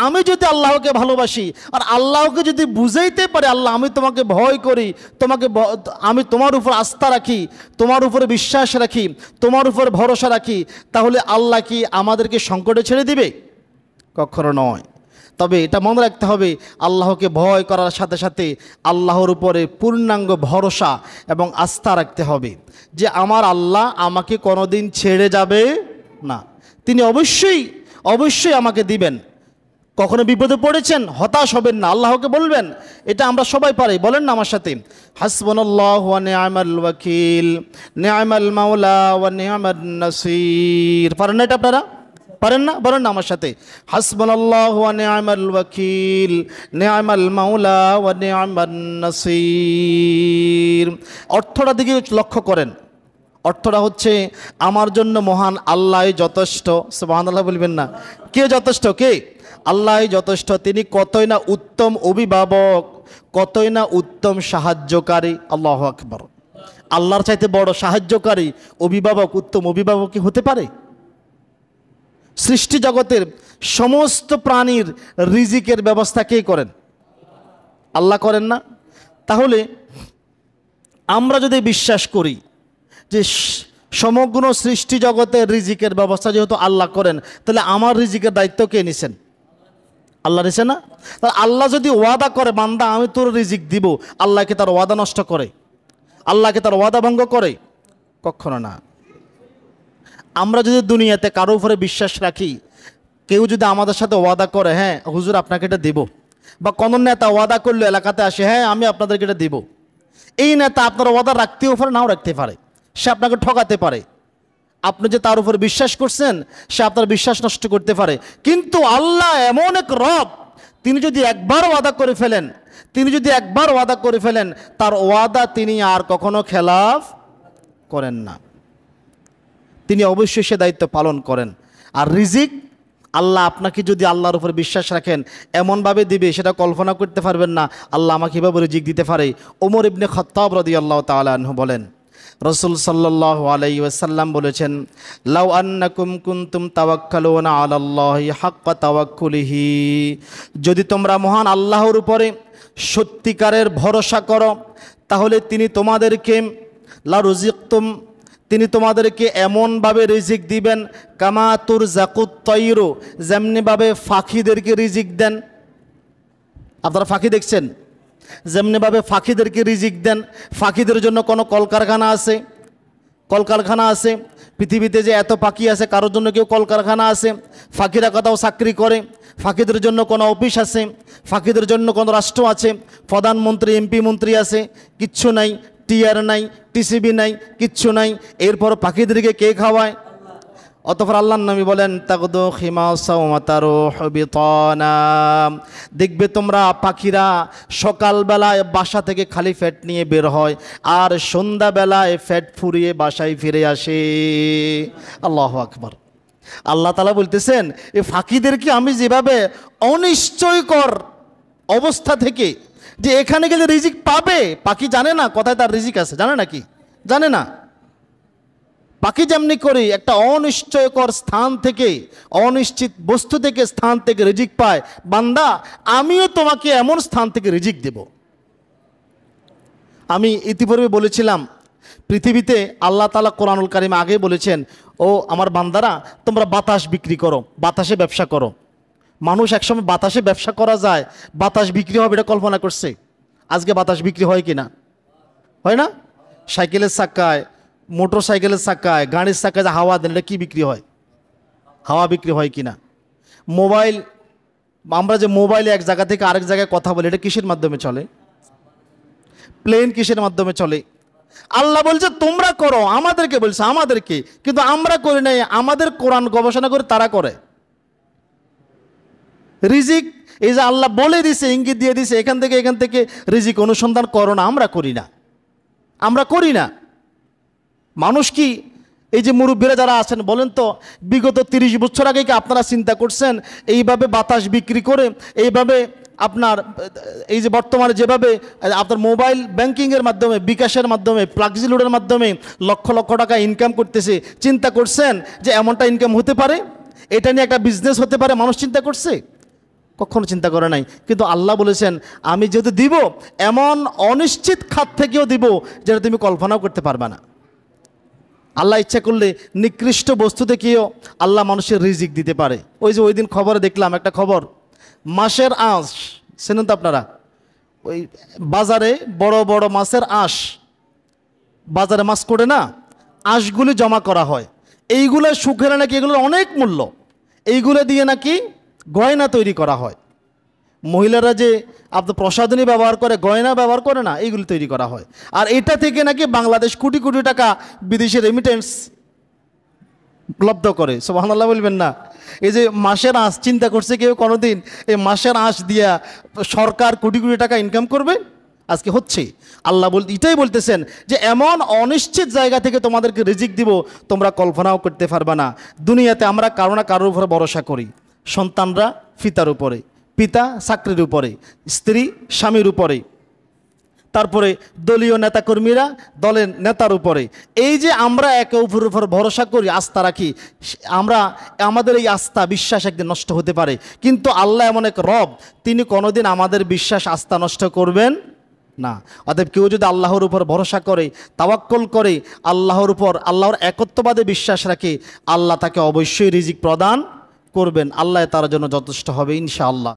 আমি যদি আল্লাহকে ভালোবাসি আর আল্লাহকে যদি বুঝাইতে পারি, আল্লাহ আমি তোমাকে ভয় করি, আমি তোমার উপর আস্থা রাখি, তোমার উপরে বিশ্বাস রাখি, তোমার উপর ভরসা রাখি, তাহলে আল্লাহ কি আমাদেরকে সংকটে ছেড়ে দিবে? কখনো নয়। তবে এটা মনে রাখতে হবে, আল্লাহকে ভয় করার সাথে সাথে আল্লাহর উপরে পূর্ণাঙ্গ ভরসা এবং আস্থা রাখতে হবে যে আমার আল্লাহ আমাকে কোনোদিন ছেড়ে যাবে না, তিনি অবশ্যই অবশ্যই আমাকে দিবেন। কখনো বিপদে পড়েছেন, হতাশ হবেন না, আল্লাহকে বলবেন। এটা আমরা সবাই পারি, বলেন না আমার সাথে, হাসবুনাল্লাহু ওয়া নি'মাল ওয়াকিল, নি'মাল মাওলা ওয়া নি'মান নাসির। পারেন না এটা আপনারা? পারেন না? বলেন না আমার সাথে, হাসবুনাল্লাহু ওয়া নি'মাল ওয়াকিল, নি'মাল মাওলা ওয়া নি'মান নাসির। অর্থটা দিকে লক্ষ্য করেন। অর্থটা হচ্ছে আমার জন্য মহান আল্লাহ যথেষ্ট। সুবহানাল্লাহ বলবেন না? কে যথেষ্ট? কে? আল্লাহ যথেষ্ট। তিনি কতই না উত্তম অভিভাবক, কতই না উত্তম সাহায্যকারী। আল্লাহু আকবার। আল্লাহর চাইতে বড় সাহায্যকারী, অভিভাবক, উত্তম অভিভাবক কি হতে পারে? সৃষ্টি জগতের সমস্ত প্রাণীর রিজিকের ব্যবস্থা কে করেন? আল্লাহ করেন না? তাহলে আমরা যদি বিশ্বাস করি যে সমগ্র সৃষ্টি জগতের রিজিকের ব্যবস্থা যেহেতু আল্লাহ করেন, তাহলে আমার রিজিকের দায়িত্ব কে নিছেন? আল্লাহ নিছে না? তাহলে আল্লাহ যদি ওয়াদা করে বান্দা আমি তোর রিজিক দিব, আল্লাহকে তার ওয়াদা নষ্ট করে? আল্লাহকে তার ওয়াদা ভঙ্গ করে? কখনো না। আমরা যদি দুনিয়াতে কারো উপরে বিশ্বাস রাখি, কেউ যদি আমাদের সাথে ওয়াদা করে হ্যাঁ হুজুর আপনাকে এটা দেব, বা কোনো নেতা ওয়াদা করলো এলাকাতে আসে হ্যাঁ আমি আপনাদেরকে এটা দেব, এই নেতা আপনার ওয়াদা রাখতেও পারে নাও রাখতে পারে, সে আপনাকে ঠকাতে পারে। আপনি যে তার উপর বিশ্বাস করছেন সে আপনার বিশ্বাস নষ্ট করতে পারে। কিন্তু আল্লাহ এমন এক রব, তিনি যদি একবার ওয়াদা করে ফেলেন, তার ওয়াদা তিনি আর কখনো খেলাফ করেন না, তিনি অবশ্যই সে দায়িত্ব পালন করেন। আর রিজিক আল্লাহ আপনাকে যদি আল্লাহর উপর বিশ্বাস রাখেন এমনভাবে দিবে সেটা কল্পনা করতে পারবেন না আল্লাহ আমাকে এভাবে রিজিক দিতে পারে। ওমর ইবনে খাত্তাব রাদিয়াল্লাহু তাআলা আনহু বলেন, রাসূল সাল্লাল্লাহু আলাইহি ওয়াসাল্লাম বলেছেন, লাউ আন্নাকুম কুনতুম তাওয়াক্কালুনা আলাল্লাহি হাক্কা তাওয়াক্কুলিহি, যদি তোমরা মহান আল্লাহর উপরে সত্যিকারের ভরসা করো তাহলে তিনি তোমাদেরকে লা রুজিকতুম, তিনি তোমাদেরকে এমনভাবে রিজিক দিবেন কামা তুরজাকুত তায়রু, যেমনিভাবে পাখিদেরকে রিজিক দেন। আপনারা পাখি দেখছেন? যেমনিভাবে পাখিদেরকে রিজিক দেন। পাখিদের জন্য কোনো কলকারখানা আছে? পৃথিবীতে যে এত পাখি আছে কারোর জন্য কেউ কলকারখানা আছে? পাখিরা কোথাও চাকরি করে? পাখিদের জন্য কোনো অফিস আছে? পাখিদের জন্য কোনো রাষ্ট্র আছে? প্রধানমন্ত্রী, এমপি, মন্ত্রী আছে? কিচ্ছু নাই। টিআর নাই, টিসিবি নাই, কিচ্ছু নাই। এরপর পাখিদেরকে কে খাওয়ায়? অতঃপর আল্লাহর নবী বলেন, তাকদু খিমাসা ওয়া তারুহু বিতানা, দেখবে তোমরা পাখিরা সকালবেলায় বাসা থেকে খালি পেট নিয়ে বের হয় আর সন্ধ্যাবেলায় পেট ফুরিয়ে বাসায় ফিরে আসে। আল্লাহু আকবার। আল্লাহ তাআলা বলতেছেন এই পাখিদেরকে আমি যেভাবে অনিশ্চয়কর অবস্থা থেকে যে এখানে গেলে রিজিক পাবে, পাখি জানে না কোথায় তার রিজিক আছে, জানে নাকি? জানে না। পাখি যেমনি করে একটা অনিশ্চয়কর স্থান থেকে, অনিশ্চিত বস্তু থেকে, স্থান থেকে রিজিক পায়, বান্দা আমিও তোমাকে এমন স্থান থেকে রিজিক দেব। আমি ইতিপূর্বে বলেছিলাম পৃথিবীতে আল্লাহ তাআলা কোরআনুল কারিমে আগে বলেছেন, ও আমার বান্দারা তোমরা বাতাস বিক্রি করো, বাতাসে ব্যবসা করো। মানুষ একসময় বাতাসে ব্যবসা করা যায়, বাতাস বিক্রি হবে এটা কল্পনা করছে? আজকে বাতাস বিক্রি হয় কিনা? হয় না? সাইকেলের চাকায়, মোটর সাইকেলের চাকায়, গাড়ির চাকায় যে হাওয়া দেন, এটা কি বিক্রি হয়? হাওয়া বিক্রি হয় কিনা? মোবাইল, আমরা যে মোবাইলে এক জায়গা থেকে আরেক জায়গায় কথা বলি, এটা কিসের মাধ্যমে চলে? প্লেন কিসের মাধ্যমে চলে? আল্লাহ বলছে তোমরা করো, আমাদেরকে বলছে, আমাদেরকে, কিন্তু আমরা করি নাই। আমাদের কোরআন গবেষণা করে তারা করে। রিজিক এই যে আল্লাহ বলে দিছে, ইঙ্গিত দিয়ে দিছে, এখান থেকে রিজিক অনুসন্ধান করো না, আমরা করি না। মানুষ কি এই যে মুরব্বীরা যারা আছেন বলেন তো, বিগত 30 বছর আগে কি আপনারা চিন্তা করছেন এইভাবে বাতাস বিক্রি করে, এইভাবে আপনার এই যে বর্তমানে যেভাবে আপনার মোবাইল ব্যাংকিংয়ের মাধ্যমে, বিকাশের মাধ্যমে, প্লাক্সি লোডের মাধ্যমে লক্ষ লক্ষ টাকা ইনকাম করতেছে, চিন্তা করছেন যে এমনটা ইনকাম হতে পারে, এটা নিয়ে একটা বিজনেস হতে পারে? মানুষ চিন্তা করছে? কখনো চিন্তা করে নাই। কিন্তু আল্লাহ বলেছেন আমি যদি দিব এমন অনিশ্চিত খাত থেকেও দিব যেটা তুমি কল্পনাও করতে পারবে না। আল্লাহ ইচ্ছা করলে নিকৃষ্ট বস্তু থেকেও আল্লাহ মানুষের রিজিক দিতে পারে। ওই যে ওই দিন খবরে দেখলাম একটা খবর, মাছের আঁশ চেনেন তো আপনারা, ওই বাজারে বড় বড় মাছের আঁশ, বাজারে মাছ করে না, আঁশগুলি জমা করা হয়, এইগুলো শুকিয়ে নাকি এগুলোর অনেক মূল্য, এইগুলো দিয়ে নাকি গয়না তৈরি করা হয়। মহিলারা যে আপনার প্রসাধনী ব্যবহার করে, গয়না ব্যবহার করে না, এইগুলি তৈরি করা হয়। আর এটা থেকে নাকি বাংলাদেশ কোটি কোটি টাকা বিদেশি রেমিটেন্স উপলব্ধ করে। সুবহানাল্লাহ বলবেন না? এই যে মাসের আঁশ, চিন্তা করছে কেউ কোনোদিন এই মাসের আঁশ দিয়া সরকার কোটি কোটি টাকা ইনকাম করবে? আজকে হচ্ছে। আল্লাহ এটাই বলতেছেন যে এমন অনিশ্চিত জায়গা থেকে তোমাদেরকে রিজিক দিব তোমরা কল্পনাও করতে পারবে না। দুনিয়াতে আমরা কারো না কারোর উপরে ভরসা করি, সন্তানরা পিতার উপরে, পিতা চাকরির উপরে, স্ত্রী স্বামীর উপরে, তারপরে দলীয় নেতাকর্মীরা দলের নেতার উপরে। এই যে আমরা একে অপরের উপর ভরসা করি, আস্থা রাখি, আমরা আমাদের এই আস্থা বিশ্বাস একদিন নষ্ট হতে পারে। কিন্তু আল্লাহ এমন এক রব, তিনি কোনোদিন আমাদের বিশ্বাস আস্থা নষ্ট করবেন না। অতএব কেউ যদি আল্লাহর উপর ভরসা করে, তাওয়াক্কুল করে, আল্লাহর উপর, আল্লাহর একত্ববাদে বিশ্বাস রাখে, আল্লাহ তাকে অবশ্যই রিজিক প্রদান করবেন। আল্লাহ তার জন্য যথেষ্ট হবে ইনশাআল্লাহ।